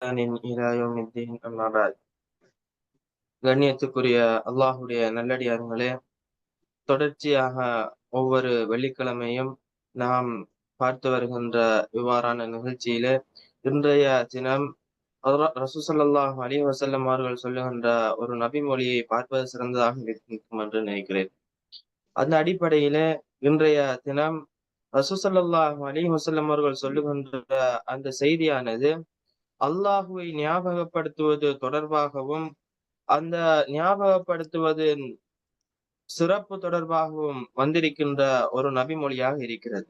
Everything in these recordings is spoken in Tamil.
அம்மா பாத். கண்ணியத்துக்குரிய அல்லாஹுடைய நல்லடியார்களே, தொடர்ச்சியாக ஒவ்வொரு வெள்ளிக்கிழமையும் நாம் பார்த்து வருகின்ற இவ்வாறான நிகழ்ச்சியிலே இன்றைய தினம் ரசூல் ஸல்லல்லாஹு அலைஹி வஸல்லம் அவர்கள் சொல்லுகின்ற ஒரு நபி மொழியை பார்ப்பது சிறந்ததாக இருக்கும் என்று நினைக்கிறேன். அந்த அடிப்படையிலே இன்றைய தினம் ரசூல் ஸல்லல்லாஹு அலைஹி வஸல்லம் அவர்கள் சொல்லுகின்ற அந்த செய்தியானது அல்லாஹுவை ஞாபகப்படுத்துவது தொடர்பாகவும், அந்த ஞாபகப்படுத்துவதின் சிறப்பு தொடர்பாகவும் வந்திருக்கின்ற ஒரு நபி மொழியாக இருக்கிறது.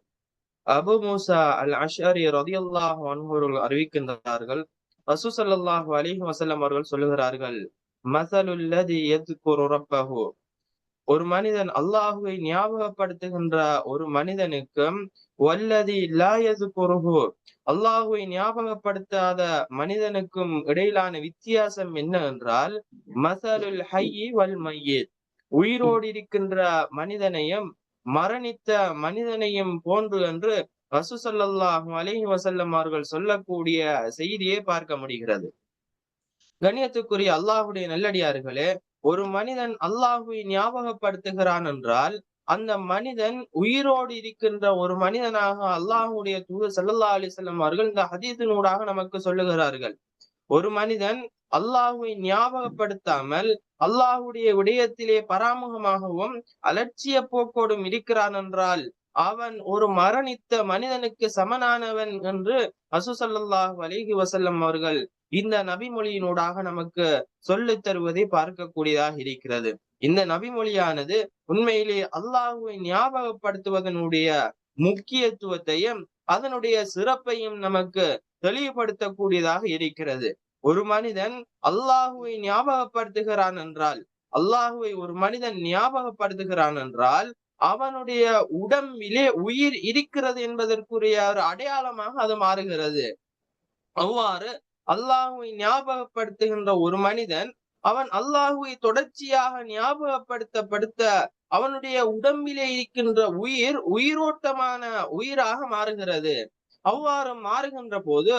அபு மூசா அல் அஷ்அரி ரலியல்லாஹு அன்ஹு அவர்கள் அறிவிக்கின்றார்கள், ரசூல் ஸல்லல்லாஹு அலைஹி வஸல்லம் அவர்கள் சொல்லுகிறார்கள், மஸலுல் லதி யத்குரு ரப்பஹு, ஒரு மனிதன் அல்லாஹுவை ஞாபகப்படுத்துகின்ற ஒரு மனிதனுக்கும், வல்லதி லா யஸ்குருஹு, அல்லாஹுவை ஞாபகப்படுத்தாத மனிதனுக்கும் இடையிலான வித்தியாசம் என்ன என்றால், மஸலுல் ஹய்யி வல் மையித், உயிரோடு இருக்கின்ற மனிதனையும் மரணித்த மனிதனையும் போன்று என்று ரசூல் ஸல்லல்லாஹு அலைஹி வஸல்லம் அவர்கள் சொல்லக்கூடிய செய்தியை பார்க்க முடிகிறது. கண்ணியத்துக்குரிய அல்லாஹுடைய நல்லடியார்களே, ஒரு மனிதன் அல்லாஹுவை ஞாபகப்படுத்துகிறான் என்றால் அந்த மனிதன் உயிரோடு இருக்கின்ற ஒரு மனிதனாக அல்லாஹுடைய தூதர் ஸல்லல்லாஹு அலைஹி வஸல்லம் அவர்கள் இந்த ஹதீஸினூடாக நமக்கு சொல்லுகிறார்கள். ஒரு மனிதன் அல்லாஹுவை ஞாபகப்படுத்தாமல் அல்லாஹுடைய விடயத்திலே பராமுகமாகவும் அலட்சிய போக்கோடும் இருக்கிறான் என்றால் அவன் ஒரு மரணித்த மனிதனுக்கு சமனானவன் என்று ரசூல் ஸல்லல்லாஹு அலைஹி வஸல்லம் அவர்கள் இந்த நபிமொழியினூடாக நமக்கு சொல்லித் தருவதை பார்க்கக்கூடியதாக இருக்கிறது. இந்த நபிமொழியானது உண்மையிலே அல்லாஹுவை ஞாபகப்படுத்துவதனுடைய முக்கியத்துவத்தையும் அதனுடைய சிறப்பையும் நமக்கு தெளிவுபடுத்தக்கூடியதாக இருக்கிறது. ஒரு மனிதன் அல்லாஹுவை ஞாபகப்படுத்துகிறான் என்றால், அல்லாஹுவை ஒரு மனிதன் ஞாபகப்படுத்துகிறான் என்றால் அவனுடைய உடம்பிலே உயிர் இருக்கிறது என்பதற்குரிய ஒரு அடையாளமாக அது மாறுகிறது. அவ்வாறு அல்லாஹுவை ஞாபகப்படுத்துகின்ற ஒரு மனிதன் அவன் அல்லாஹுவை தொடர்ச்சியாக ஞாபகப்படுத்த அவனுடைய உடம்பிலே இருக்கின்ற உயிர் உயிரோட்டமான உயிராக மாறுகிறது. அவ்வாறு மாறுகின்ற போது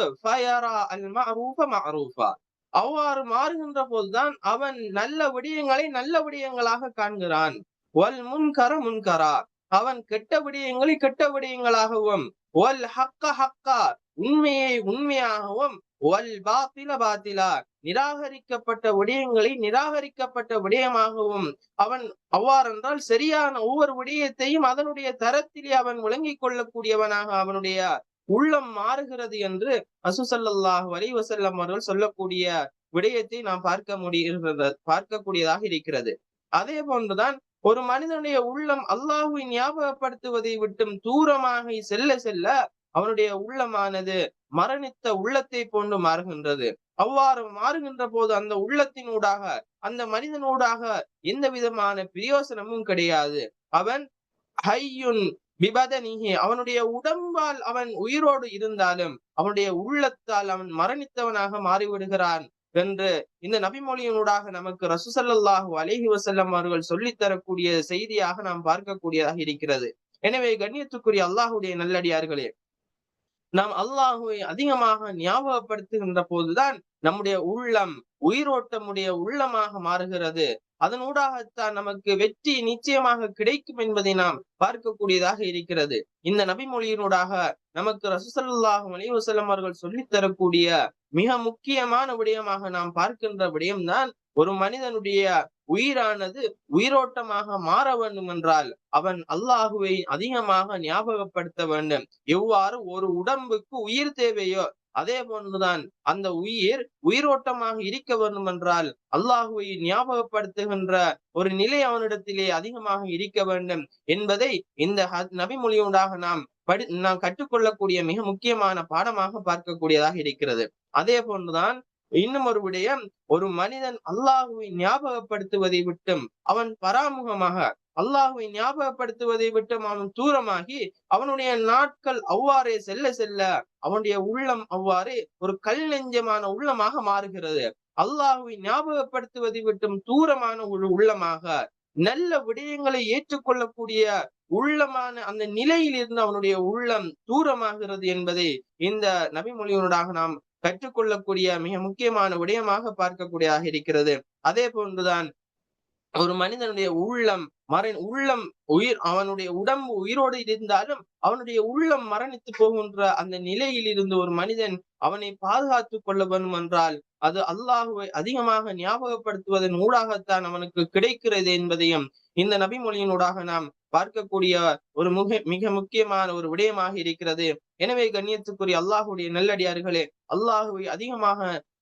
அவ்வாறு மாறுகின்ற போதுதான் அவன் நல்ல விடயங்களை நல்ல விடயங்களாக காண்கிறான். வல் முன்கர முன்கரா, அவன் கெட்ட விடயங்களை கெட்ட விடயங்களாகவும், வல் ஹக்க ஹக்கா, உண்மையை உண்மையாகவும், வல் பாத்தில பாத்திலா, நிராகரிக்கப்பட்ட விடயங்களை நிராகரிக்கப்பட்ட விடயமாகவும் அவன் அவ்வாறென்றால் சரியான ஒவ்வொரு விடயத்தையும் அதனுடைய தரத்திலே அவன் விளங்கிக் கொள்ளக்கூடியவனாக அவனுடைய உள்ளம் மாறுகிறது என்று ரசூல் ஸல்லல்லாஹு அலைஹி வஸல்லம் அவர்கள் சொல்லக்கூடிய விடயத்தை நாம் பார்க்கக்கூடியதாக இருக்கிறது. அதே போன்றுதான் ஒரு மனிதனுடைய உள்ளம் அல்லாஹுவை ஞாபகப்படுத்துவதை விட்டும் தூரமாக செல்ல செல்ல அவனுடைய உள்ளமானது மரணித்த உள்ளத்தை போன்று மாறுகின்றது. அவ்வாறு மாறுகின்ற போது அந்த உள்ளத்தினூடாக அந்த மனிதனூடாக எந்த விதமான பிரயோசனமும் கிடையாது. அவன் ஹய்யுன் பிபதனிஹி, அவனுடைய உடம்பால் அவன் உயிரோடு இருந்தாலும் அவனுடைய உள்ளத்தால் அவன் மரணித்தவனாக மாறிவிடுகிறான் என்று இந்த நபிமொழியினூடாக நமக்கு ரசூல் ஸல்லல்லாஹு அலைஹி வஸல்லம் அவர்கள் சொல்லித் தரக்கூடிய செய்தியாக நாம் பார்க்கக்கூடியதாக இருக்கிறது. எனவே கண்ணியத்துக்குரிய அல்லாஹுடைய நல்லடியார்களே, நாம் அல்லாஹுவை அதிகமாக ஞாபகப்படுத்துகின்ற போதுதான் நம்முடைய உள்ளம் உயிரோட்டமுடைய உள்ளமாக மாறுகிறது. அதனூடாகத்தான் நமக்கு வெற்றி நிச்சயமாக கிடைக்கும் என்பதை நாம் பார்க்கக்கூடியதாக இருக்கிறது. இந்த நபிமொழியினூடாக நமக்கு ரசூல் ஸல்லல்லாஹு அலைஹி வஸல்லம் அவர்கள் சொல்லித் தரக்கூடிய மிக முக்கியமான விடயமாக நாம் பார்க்கின்ற விடயம்தான், ஒரு மனிதனுடைய உயிரானது உயிரோட்டமாக மாற வேண்டும் என்றால் அவன் அல்லாஹுவை அதிகமாக ஞாபகப்படுத்த வேண்டும். எவ்வாறு ஒரு உடம்புக்கு உயிர் தேவையோ அதே போன்றுதான் அந்த உயிர் உயிரோட்டமாக இருக்க வேண்டும் என்றால் அல்லாஹுவை ஞாபகப்படுத்துகின்ற ஒரு நிலை அவனிடத்திலே அதிகமாக இருக்க வேண்டும் என்பதை இந்த நபிமொழியூடாக நாம் கற்றுக்கொள்ளக்கூடிய மிக முக்கியமான பாடமாக பார்க்கக்கூடியதாக இருக்கிறது. அதே போன்றுதான் இன்னும் ஒரு விடயம், ஒரு மனிதன் அல்லாஹுவை ஞாபகப்படுத்துவதை விட்டும் அவன் பராமுகமாக அல்லாஹுவை ஞாபகப்படுத்துவதை விட்டும் அவன் தூரமாகி அவனுடைய நாட்கள் அவ்வாறே செல்ல செல்ல அவனுடைய உள்ளம் அவ்வாறே ஒரு கல் நெஞ்சமான உள்ளமாக மாறுகிறது. அல்லாஹுவை ஞாபகப்படுத்துவதை விட்டும் தூரமான ஒரு உள்ளமாக நல்ல விடயங்களை ஏற்றுக்கொள்ளக்கூடிய உள்ளமான அந்த நிலையில் இருந்து அவனுடைய உள்ளம் தூரமாகிறது என்பதை இந்த நபிமொழியினூடாக நாம் கற்றுக்கொள்ளக்கூடிய மிக முக்கியமான விடயமாக பார்க்கக்கூடியதாக இருக்கிறது. அதே போன்றுதான் ஒரு மனிதனுடைய உள்ளம் அவனுடைய உடம்பு உயிரோடு இருந்தாலும் அவனுடைய உள்ளம் மரணித்து போகின்ற அந்த நிலையில் இருந்து ஒரு மனிதன் அவனை பாதுகாத்துக் கொள்ள வேண்டும் என்றால் அது அல்லாஹுவை அதிகமாக ஞாபகப்படுத்துவதன் ஊடாகத்தான் அவனுக்கு கிடைக்கிறது என்பதையும் இந்த நபிமொழியினூடாக நாம் பார்க்கக்கூடிய ஒரு மிக முக்கியமான ஒரு விடயமாக இருக்கிறது. எனவே கண்ணியத்துக்குரிய அல்லாஹுடைய நல்லடியார்களே, அல்லாஹுவை அதிகமாக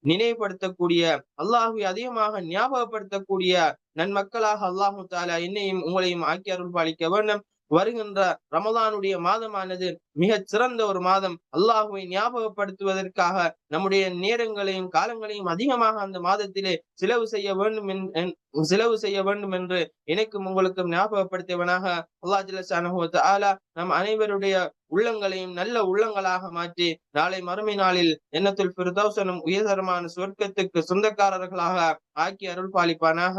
நினைவுபடுத்தக்கூடிய, அல்லாஹுவை அதிகமாக ஞாபகப்படுத்தக்கூடிய நன்மக்களாக அல்லாஹு தாலா என்னையும் உங்களையும் ஆக்கி அருள் பாலிக்க வேண்டும். வருகின்ற ரமலானுடைய மாதமானது மிகச் சிறந்த ஒரு மாதம். அல்லாஹுவை ஞாபகப்படுத்துவதற்காக நம்முடைய நேரங்களையும் காலங்களையும் அதிகமாக அந்த மாதத்திலே செலவு செய்ய வேண்டும் என்று எனக்கும் உங்களுக்கும் ஞாபகப்படுத்தியவனாக அல்லாஹ் ஜல்ல ஷானஹு வ தஆலா நம் அனைவருடைய உள்ளங்களையும் நல்ல உள்ளங்களாக மாற்றி நாளை மறுமை நாளில் ஜன்னத்துல் ஃபிர்தௌஸ் எனும் உயர்தரமான சொர்க்கத்துக்கு சொந்தக்காரர்களாக ஆக்கி அருள் பாலிப்பானாக.